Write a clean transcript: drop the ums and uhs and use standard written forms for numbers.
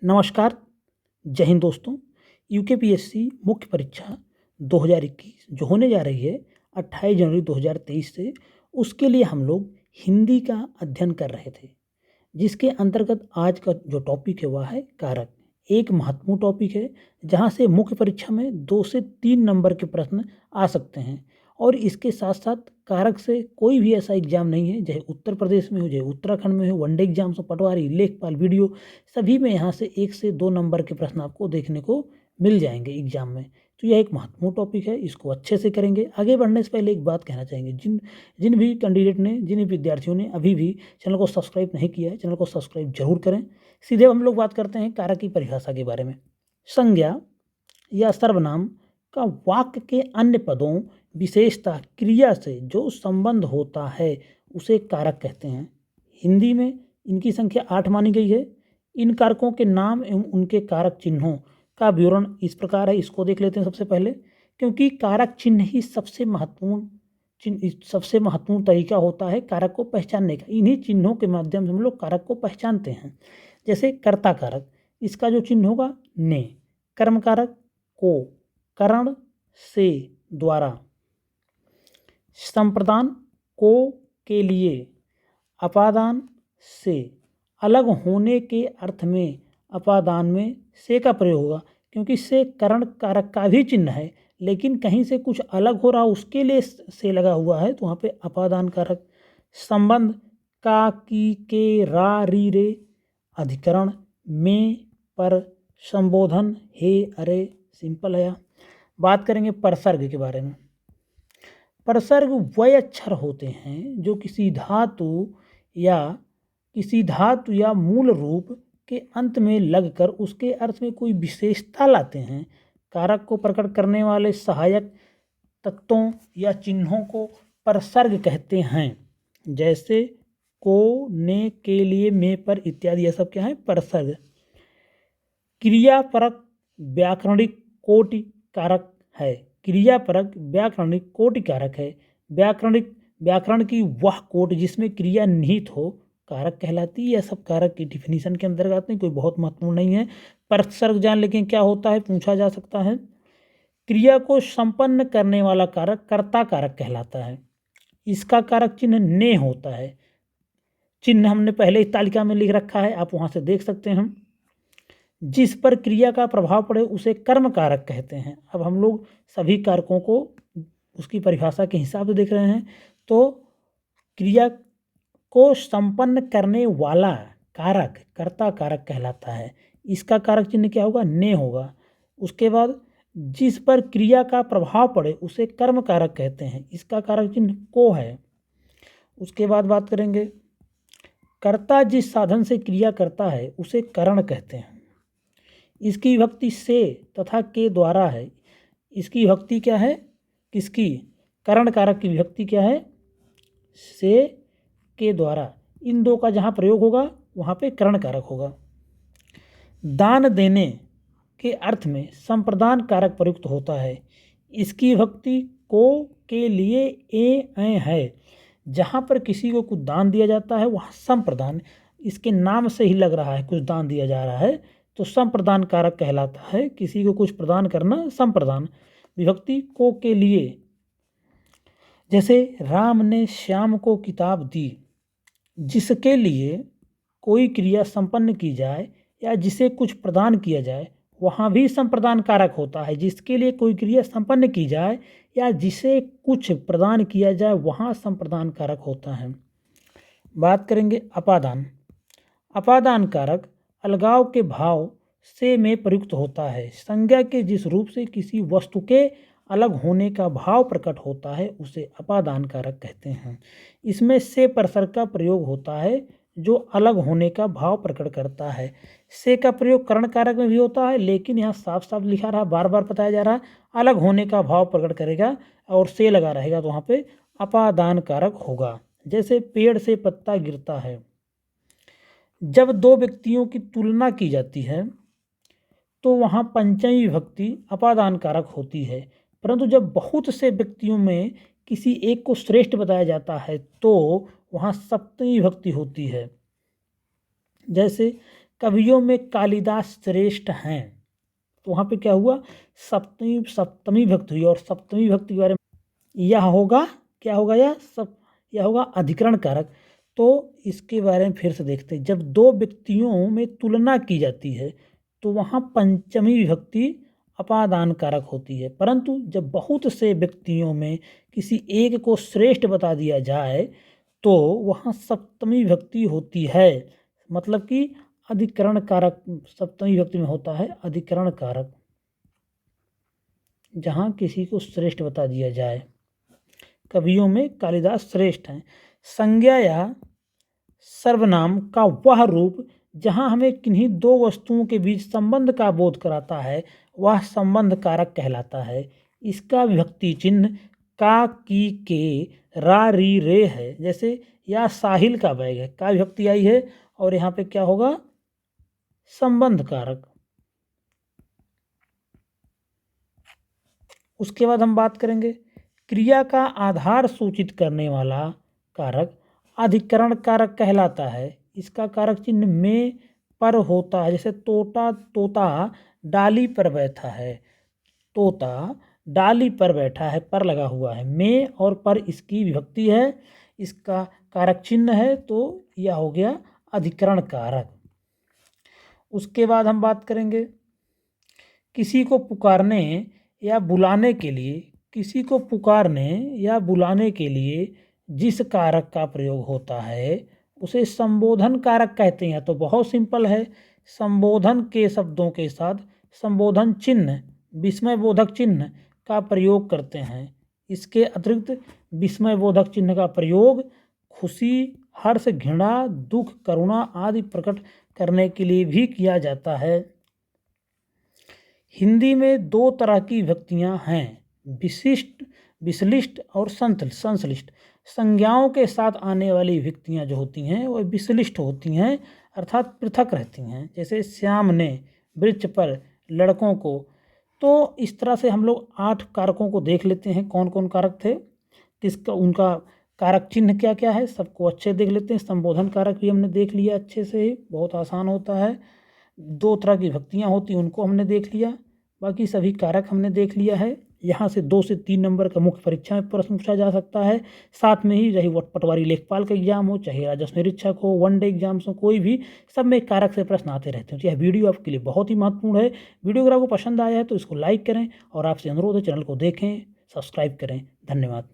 नमस्कार, जय हिंद दोस्तों। यूकेपीएससी मुख्य परीक्षा 2021 जो होने जा रही है 28 जनवरी 2023 से, उसके लिए हम लोग हिंदी का अध्ययन कर रहे थे, जिसके अंतर्गत आज का जो टॉपिक है वह है कारक। एक महत्वपूर्ण टॉपिक है जहां से मुख्य परीक्षा में 2 से 3 नंबर के प्रश्न आ सकते हैं और इसके साथ साथ कारक से कोई भी ऐसा एग्जाम नहीं है, चाहे उत्तर प्रदेश में हो, चाहे उत्तराखंड में हो, वनडे एग्जाम्स हो, पटवारी, लेखपाल, वीडियो, सभी में यहाँ से 1 से 2 नंबर के प्रश्न आपको देखने को मिल जाएंगे एग्जाम में। तो यह एक महत्वपूर्ण टॉपिक है, इसको अच्छे से करेंगे। आगे बढ़ने से पहले एक बात कहना चाहेंगे, जिन भी कैंडिडेट ने, जिन भी विद्यार्थियों ने अभी भी चैनल को सब्सक्राइब नहीं किया है, चैनल को सब्सक्राइब जरूर करें। सीधे हम लोग बात करते हैं कारक की परिभाषा के बारे में। संज्ञा या सर्वनाम का वाक्य के अन्य पदों, विशेषता, क्रिया से जो संबंध होता है उसे कारक कहते हैं। हिंदी में इनकी संख्या 8 मानी गई है। इन कारकों के नाम एवं उनके कारक चिन्हों का विवरण इस प्रकार है, इसको देख लेते हैं सबसे पहले। क्योंकि कारक चिन्ह ही सबसे महत्वपूर्ण तरीका होता है कारक को पहचानने का। इन्हीं चिन्हों के माध्यम से हम लोग कारक को पहचानते हैं। जैसे कर्ता कारक, इसका जो चिन्ह होगा ने। कर्म कारक को, करण से, द्वारा। संप्रदान को, के लिए। अपादान से, अलग होने के अर्थ में अपादान में से का प्रयोग होगा, क्योंकि से करण कारक का भी चिन्ह है, लेकिन कहीं से कुछ अलग हो रहा उसके लिए से लगा हुआ है, तो वहाँ पे अपादान कारक। संबंध का, की, के, रा, री, रे। अधिकरण में, पर। संबोधन हे, अरे। सिंपल है। बात करेंगे परसर्ग के बारे में। परसर्ग वह अक्षर होते हैं जो किसी धातु या मूल रूप के अंत में लगकर उसके अर्थ में कोई विशेषता लाते हैं। कारक को प्रकट करने वाले सहायक तत्वों या चिन्हों को परसर्ग कहते हैं। जैसे को, ने, के लिए, में, पर इत्यादि, यह सब क्या है? परसर्ग। क्रियापरक व्याकरणिक कोटि कारक है। क्रियापरक व्याकरणिक कोटि कारक है। व्याकरण की वह कोट जिसमें क्रिया निहित हो कारक कहलाती है। यह सब कारक की डिफिनीशन के अंतर्गत आते हैं, कोई बहुत महत्वपूर्ण नहीं है। परसर्ग जान लेकिन क्या होता है, पूछा जा सकता है। क्रिया को संपन्न करने वाला कारक कर्ता कारक कहलाता है। इसका कारक चिन्ह ने होता है। चिन्ह हमने पहले इस तालिका में लिख रखा है, आप वहां से देख सकते हैं। जिस पर क्रिया का प्रभाव पड़े उसे कर्म कारक कहते हैं। अब हम लोग सभी कारकों को उसकी परिभाषा के हिसाब से देख रहे हैं। तो क्रिया को संपन्न करने वाला कारक कर्ता कारक कहलाता है। इसका कारक चिन्ह क्या होगा? ने होगा। उसके बाद जिस पर क्रिया का प्रभाव पड़े उसे कर्म कारक कहते हैं। इसका कारक चिन्ह को है। उसके बाद बात करेंगे, कर्ता जिस साधन से क्रिया करता है उसे करण कहते हैं। इसकी विभक्ति से तथा के द्वारा है। इसकी विभक्ति क्या है? किसकी? करण कारक की विभक्ति क्या है? से, के द्वारा। इन दो का जहाँ प्रयोग होगा वहाँ पे करण कारक होगा। दान देने के अर्थ में संप्रदान कारक प्रयुक्त होता है। इसकी विभक्ति को, के लिए, ऐ है। जहाँ पर किसी को कुछ दान दिया जाता है वहाँ संप्रदान, इसके नाम से ही लग रहा है कुछ दान दिया जा रहा है, तो संप्रदान कारक कहलाता है। किसी को कुछ प्रदान करना संप्रदान। विभक्ति को, के लिए। जैसे राम ने श्याम को किताब दी। जिसके लिए कोई क्रिया संपन्न की जाए या जिसे कुछ प्रदान किया जाए वहाँ भी संप्रदान कारक होता है। जिसके लिए कोई क्रिया संपन्न की जाए या जिसे कुछ प्रदान किया जाए वहाँ संप्रदान कारक होता है। बात करेंगे अपादान। अपादान कारक अलगाव के भाव से में प्रयुक्त होता है। संज्ञा के जिस रूप से किसी वस्तु के अलग होने का भाव प्रकट होता है उसे अपादान कारक कहते हैं। इसमें से परसर्ग का प्रयोग होता है जो अलग होने का भाव प्रकट करता है। से का प्रयोग करण कारक में भी होता है, लेकिन यहाँ साफ साफ लिखा रहा, बार बार बताया जा रहा, अलग होने का भाव प्रकट करेगा और से लगा रहेगा तो वहाँ पे अपादान कारक होगा। जैसे पेड़ से पत्ता गिरता है। जब दो व्यक्तियों की तुलना की जाती है तो वहाँ पंचमी विभक्ति अपादान कारक होती है, परंतु जब बहुत से व्यक्तियों में किसी एक को श्रेष्ठ बताया जाता है तो वहाँ सप्तमी विभक्ति होती है। जैसे कवियों में कालिदास श्रेष्ठ हैं। तो वहाँ पे क्या हुआ, सप्तमी विभक्ति हुई, और सप्तमी विभक्ति के बारे में यह होगा, क्या होगा, यह होगा अधिकरण कारक। तो इसके बारे में फिर से देखते हैं। जब दो व्यक्तियों में तुलना की जाती है तो वहाँ पंचमी विभक्ति अपादान कारक होती है, परंतु जब बहुत से व्यक्तियों में किसी एक को श्रेष्ठ बता दिया जाए तो वहाँ सप्तमी विभक्ति होती है। मतलब कि अधिकरण कारक सप्तमी विभक्ति में होता है, अधिकरण कारक, जहाँ किसी को श्रेष्ठ बता दिया जाए। कवियों में कालिदास श्रेष्ठ हैं। संज्ञा या सर्वनाम का वह रूप जहाँ हमें किन्हीं दो वस्तुओं के बीच संबंध का बोध कराता है वह संबंध कारक कहलाता है। इसका विभक्ति चिन्ह का, की, के, रा, री, रे है। जैसे या साहिल का बैग है, का विभक्ति आई है और यहाँ पे क्या होगा, संबंध कारक। उसके बाद हम बात करेंगे क्रिया का आधार सूचित करने वाला कारक अधिकरण कारक कहलाता है। इसका कारक चिन्ह में पर होता है। जैसे तोता डाली पर बैठा है, तोता डाली पर बैठा है, पर लगा हुआ है। में और पर इसकी विभक्ति है, इसका कारक चिन्ह है, तो यह हो गया अधिकरण कारक। उसके बाद हम बात करेंगे किसी को पुकारने या बुलाने के लिए, किसी को पुकारने या बुलाने के लिए जिस कारक का प्रयोग होता है उसे संबोधन कारक कहते हैं। तो बहुत सिंपल है, संबोधन के शब्दों के साथ संबोधन चिन्ह, विस्मयबोधक चिन्ह का प्रयोग करते हैं। इसके अतिरिक्त विस्मयबोधक चिन्ह का प्रयोग खुशी, हर्ष, घृणा, दुख, करुणा आदि प्रकट करने के लिए भी किया जाता है। हिंदी में दो तरह की विभक्तियां हैं, विशिष्ट, विश्लिष्ट और संश्लिष्ट। संज्ञाओं के साथ आने वाली विभक्तियां जो होती हैं वह विश्लिष्ट होती हैं, अर्थात पृथक रहती हैं। जैसे श्याम ने वृक्ष पर लड़कों को। तो इस तरह से हम लोग 8 कारकों को देख लेते हैं, कौन कौन कारक थे, किसका, उनका कारक चिन्ह क्या क्या है, सबको अच्छे देख लेते हैं। संबोधन कारक भी हमने देख लिया अच्छे से ही, बहुत आसान होता है। 2 तरह की विभक्तियां होती हैं उनको हमने देख लिया, बाकी सभी कारक हमने देख लिया है। यहाँ से 2 से 3 नंबर का मुख्य परीक्षा में प्रश्न पूछा जा सकता है। साथ में ही चाहे पटवारी लेखपाल का एग्जाम हो, चाहे राजस्व निरीक्षक हो, वनडे एग्जाम्स हो, कोई भी, सब में कारक से प्रश्न आते रहते हैं। तो यह वीडियो आपके लिए बहुत ही महत्वपूर्ण है। वीडियो अगर आपको पसंद आया है तो इसको लाइक करें और आपसे अनुरोध है चैनल को देखें, सब्सक्राइब करें। धन्यवाद।